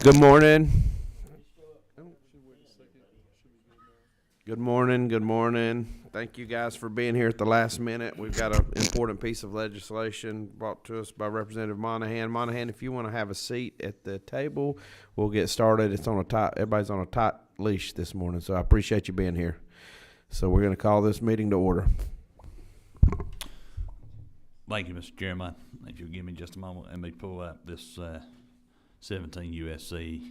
Good morning. Good morning. Good morning. Thank you guys for being here at the last minute. We've got an important piece of legislation brought to us by Representative Monahan. Monahan, if you want to have a seat at the table, we'll get started. It's on a tight. Everybody's on a tight leash this morning, so I appreciate you being here. So we're going to call this meeting to order. Thank you, Mr. Chairman. If you'll give me just a moment, let me pull up this 17 USC.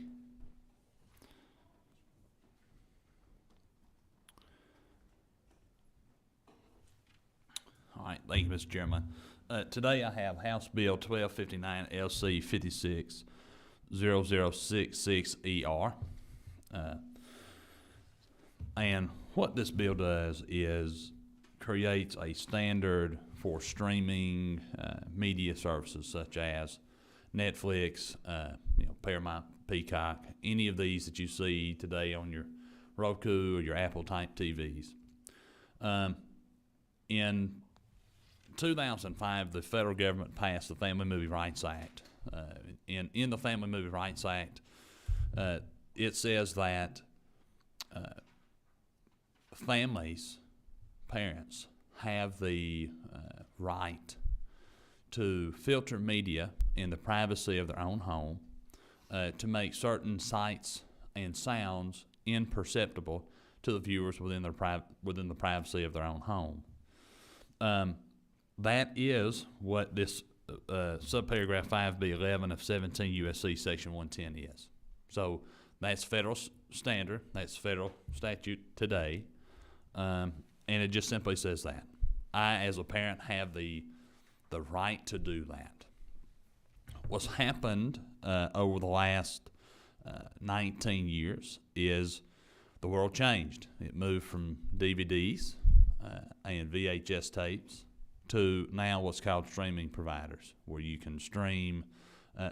All right, thank you, Mr. Chairman. Today I have House Bill 1259 LC 560066ER. And what this bill does is creates a standard for streaming media services such as Netflix, Paramount, Peacock, any of these that you see today on your Roku or your Apple type TVs. In 2005, the federal government passed the Family Movie Rights Act. In the Family Movie Rights Act, it says that families, parents, have the right to filter media in the privacy of their own home, to make certain sights and sounds imperceptible to the viewers within the privacy of their own home. That is what this subparagraph 5B11 of 17 U.S.C. Section 110 is. So that's federal standard. That's federal statute today. And it just simply says that. I, as a parent, have the right to do that. What's happened over the last 19 years is the world changed. It moved from DVDs and VHS tapes to now what's called streaming providers, where you can stream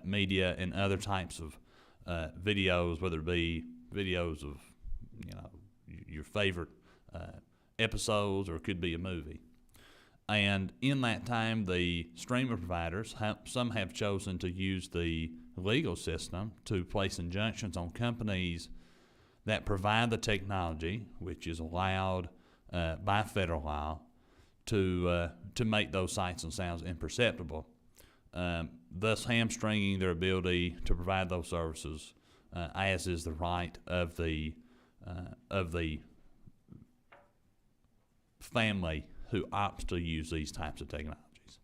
media and other types of videos, whether it be videos of your favorite episodes, or it could be a movie. And in that time, the streamer providers, some have chosen to use the legal system to place injunctions on companies that provide the technology, which is allowed by federal law, to make those sights and sounds imperceptible, thus hamstringing their ability to provide those services, as is the right of the family who opts to use these types of technologies.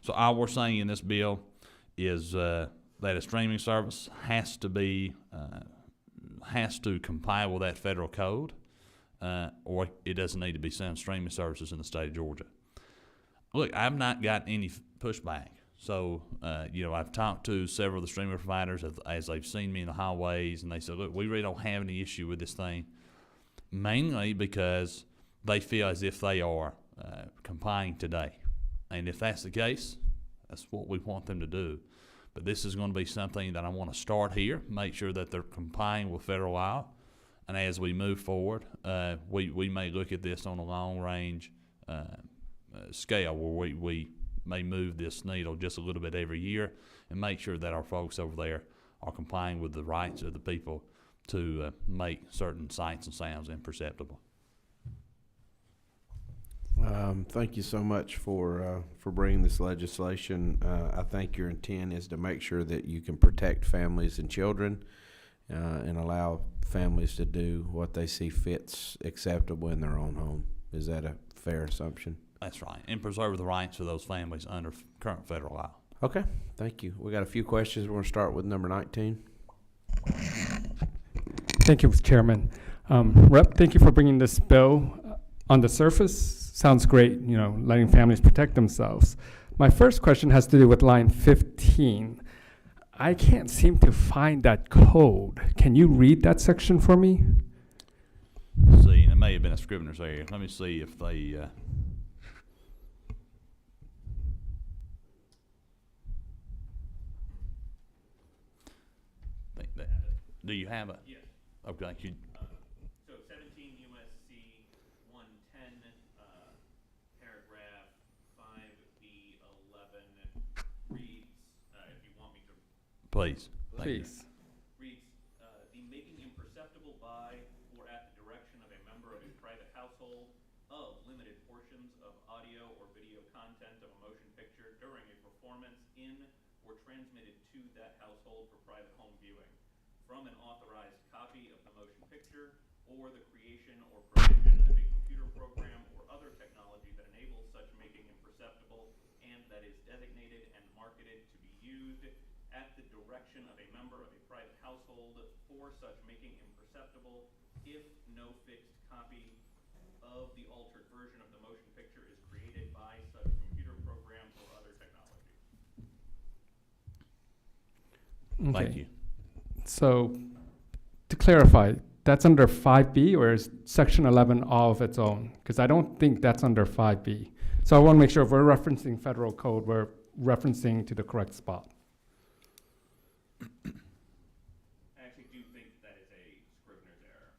So all we're saying in this bill is that a streaming service has to comply with that federal code, or it doesn't need to be selling streaming services in the state of Georgia. Look, I've not got any pushback. So, I've talked to several of the streaming providers as they've seen me in the hallways, and they said, look, we really don't have any issue with this thing, mainly because they feel as if they are complying today. And if that's the case, that's what we want them to do. But this is going to be something that I want to start here, make sure that they're complying with federal law. And as we move forward, we may look at this on a long-range scale where we may move this needle just a little bit every year and make sure that our folks over there are complying with the rights of the people to make certain sights and sounds imperceptible. Thank you so much for bringing this legislation. I think your intent is to make sure that you can protect families and children and allow families to do what they see fits acceptable in their own home. Is that a fair assumption? That's right, and preserve the rights of those families under current federal law. Okay, thank you. We got a few questions. We're going to start with number 19. Thank you, Mr. Chairman. Rep, thank you for bringing this bill. On the surface, sounds great, letting families protect themselves. My first question has to do with line 15. I can't seem to find that code. Can you read that section for me? Let's see, it may have been a Scrivener's error. Let me see if they... Do you have it? Yes. Okay. So 17 USC 110, paragraph 5B11 reads, if you want me to... Please. Please. transmitted to that household for private home viewing from an authorized copy of the motion picture or the creation or provision of a computer program or other technology that enables such making imperceptible and that is designated and marketed to be used at the direction of a member of a private household for such making imperceptible if no fixed copy of the altered version of the motion picture is created by such computer program or other technology. Thank you. So, to clarify, that's under 5B or is Section 11 all of its own? Because I don't think that's under 5B. So I want to make sure if we're referencing federal code, we're referencing to the correct spot. I actually do think that is a Scrivener's error.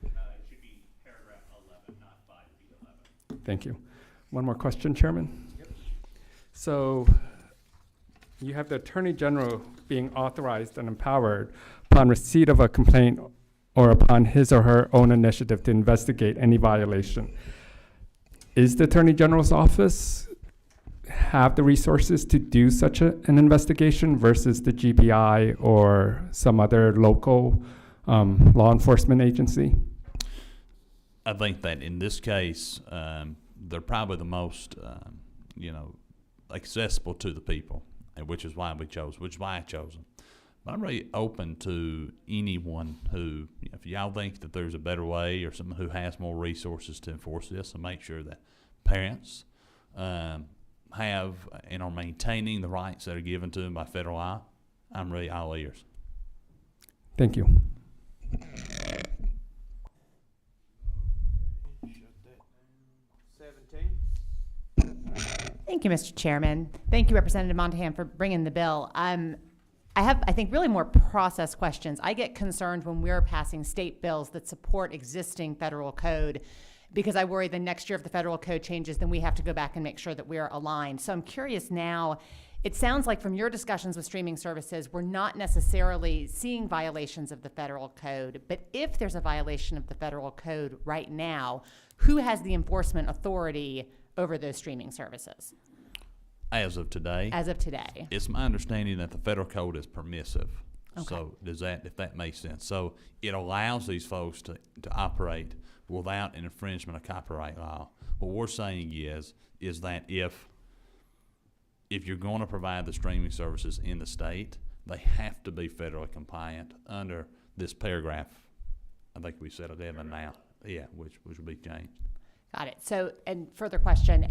It should be paragraph 11, not 5B11. Thank you. One more question, Chairman. So you have the Attorney General being authorized and empowered upon receipt of a complaint or upon his or her own initiative to investigate any violation. Is the Attorney General's office have the resources to do such an investigation versus the GBI or some other local law enforcement agency? I think that in this case, they're probably the most, accessible to the people, and which is why I chose them. But I'm really open to anyone who, if y'all think that there's a better way or someone who has more resources to enforce this and make sure that parents have and are maintaining the rights that are given to them by federal law, I'm really all ears. Thank you. Shut that down. 17. Thank you, Mr. Chairman. Thank you, Representative Montahan, for bringing the bill. I have, I think, really more process questions. I get concerned when we're passing state bills that support existing federal code because I worry the next year if the federal code changes, then we have to go back and make sure that we're aligned. So I'm curious now, it sounds like from your discussions with streaming services, we're not necessarily seeing violations of the federal code, but if there's a violation of the federal code right now, who has the enforcement authority over those streaming services? As of today, it's my understanding that the federal code is permissive. Okay. So if that makes sense. So it allows these folks to operate without an infringement of copyright law. What we're saying is that if you're going to provide the streaming services in the state, they have to be federally compliant under this paragraph. I think we said 11 now. Yeah, which will be changed. Got it. So, and further question,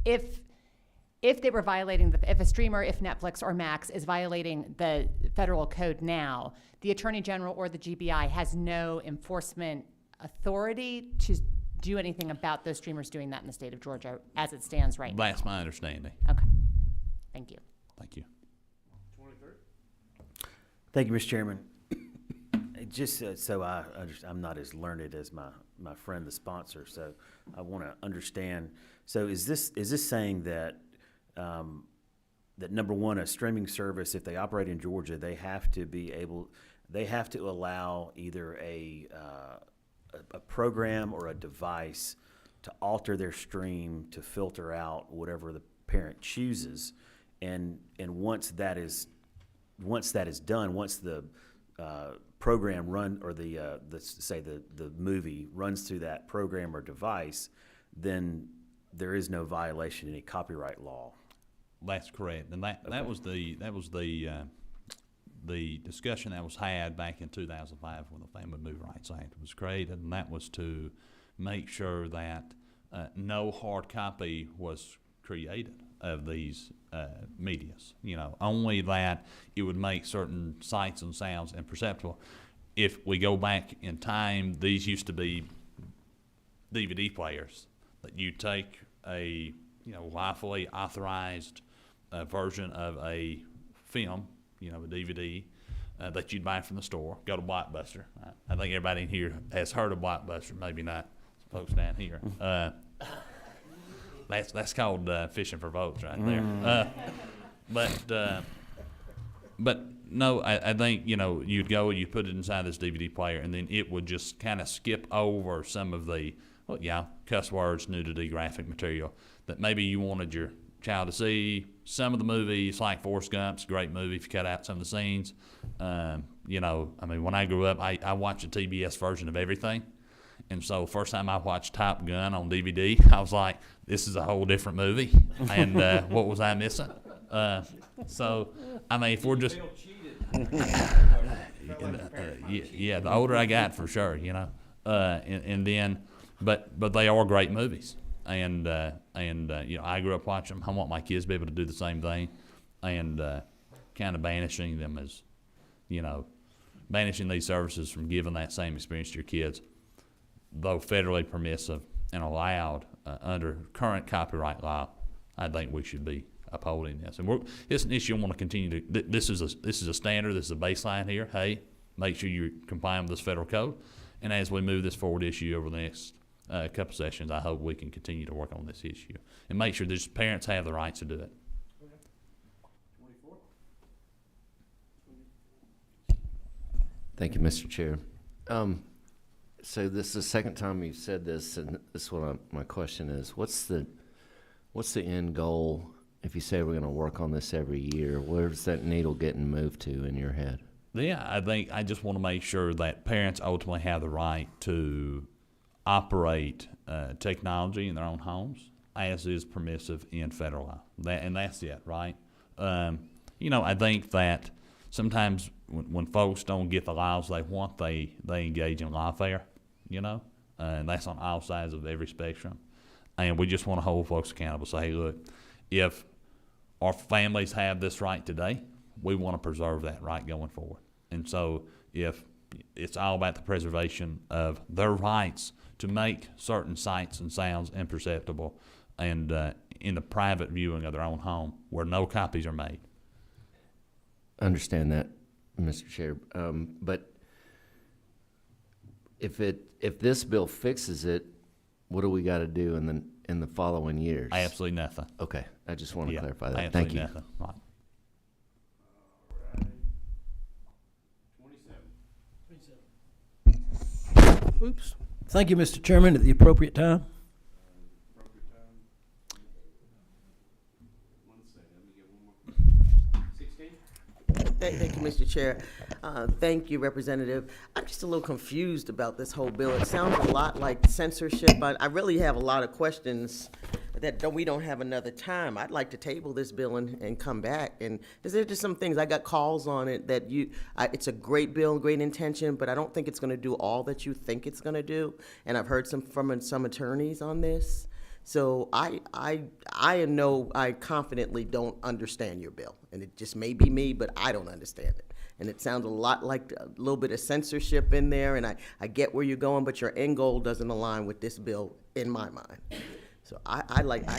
if they were violating, if a streamer, if Netflix or Max is violating the federal code now, the Attorney General or the GBI has no enforcement authority to do anything about those streamers doing that in the state of Georgia as it stands right now? That's my understanding. Okay. Thank you. Thank you. 23. Thank you, Mr. Chairman. Just so I'm not as learned as my friend, the sponsor, so I want to understand. So is this saying that that number one, a streaming service, if they operate in Georgia, they have to allow either a program or a device to alter their stream to filter out whatever the parent chooses, and once that is done, once the program run or the movie runs through that program or device, then there is no violation of any copyright law. That's correct, and that was the discussion that was had back in 2005 when the Family Movie Rights Act was created, and that was to make sure that no hard copy was created of these medias. Only that it would make certain sights and sounds imperceptible. If we go back in time, these used to be DVD players that you take a lawfully authorized version of a film, a DVD that you'd buy from the store. Go to Blockbuster. I think everybody in here has heard of Blockbuster. Maybe not folks down here. That's called fishing for votes right there. But no, I think you'd go, you put it inside this DVD player, and then it would just kind of skip over some of the cuss words, nudity, graphic material that maybe you wanted your child to see. Some of the movies, like Forrest Gump's a great movie if you cut out some of the scenes. You know, I mean, when I grew up, I watched a TBS version of everything. And so first time I watched Top Gun on DVD, I was like, this is a whole different movie. And what was I missing? So, I mean, if we're just... yeah, the older I got, for sure, you know. And then, but they are great movies. And you know, I grew up watching them. I want my kids to be able to do the same thing. And kind of banishing them as, you know, banishing these services from giving that same experience to your kids, though federally permissive and allowed under current copyright law, I think we should be upholding this. And it's an issue I want to continue to. This is a standard. This is a baseline here. Hey, make sure you're complying with this federal code. And as we move this forward issue over the next couple sessions, I hope we can continue to work on this issue and make sure that parents have the rights to do it. Thank you, Mr. Chair. So this is the second time you've said this, and this is what my question is. What's the end goal? If you say we're going to work on this every year, where's that needle getting moved to in your head? Yeah, I think I just want to make sure that parents ultimately have the right to operate technology in their own homes, as is permissive in federal law. That's it, right? You know, I think that sometimes when folks don't get the laws they want, they engage in lawfare, you know, and that's on all sides of every spectrum. And we just want to hold folks accountable. Say, hey, look, if our families have this right today, we want to preserve that right going forward. And so if it's all about the preservation of their rights to make certain sights and sounds imperceptible and in the private viewing of their own home where no copies are made. Understand that, Mr. Chair. But if this bill fixes it, what do we got to do in the following years? Absolutely nothing. Okay, I just want to clarify that. Absolutely Thank you. nothing. Right. Oops. Thank you, Mr. Chairman, at the appropriate time. Thank you, Mr. Chair. Thank you, Representative. I'm just a little confused about this whole bill. It sounds a lot like censorship. I really have a lot of questions that we don't have another time. I'd like to table this bill and come back. And there's just some things, I got calls on it that it's a great bill, great intention, but I don't think it's gonna do all that you think it's gonna do. And I've heard from some attorneys on this. So I know I confidently don't understand your bill. And it just may be me, but I don't understand it. And it sounds a lot like a little bit of censorship in there, and I get where you're going, but your end goal doesn't align with this bill in my mind. So I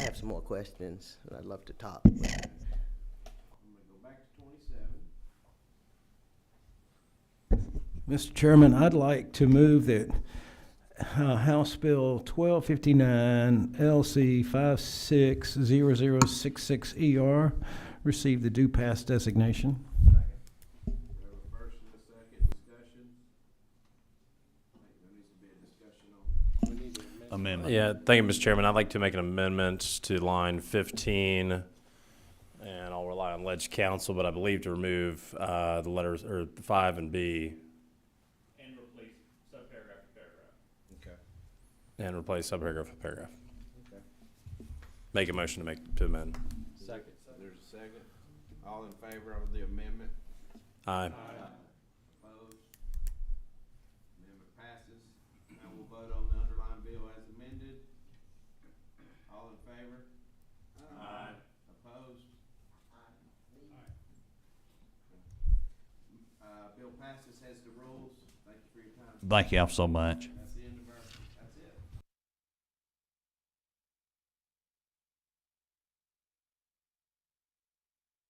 have some more questions, and I'd love to talk. I'm gonna go back to 27. Mr. Chairman, I'd like to move that House Bill 1259 LC 560066ER receive the due pass designation. We have a first and a second discussion. I think there needs to be a discussion on. We need to amend. Amendment. Yeah, thank you, Mr. Chairman. I'd like to make an amendment to line 15, and I'll rely on Ledge Council, but I believe to remove the letters, or 5 and B, And replace subparagraph with paragraph. Okay. and replace subparagraph with paragraph. Okay. Make a motion to amend. Second. There's a second. All in favor of the amendment? Aye. Opposed? Amendment passes. Now we'll vote on the underlying bill as amended. All in favor? Aye. Opposed? Bill passes, has the rules. Thank you for your time. Thank you all so much.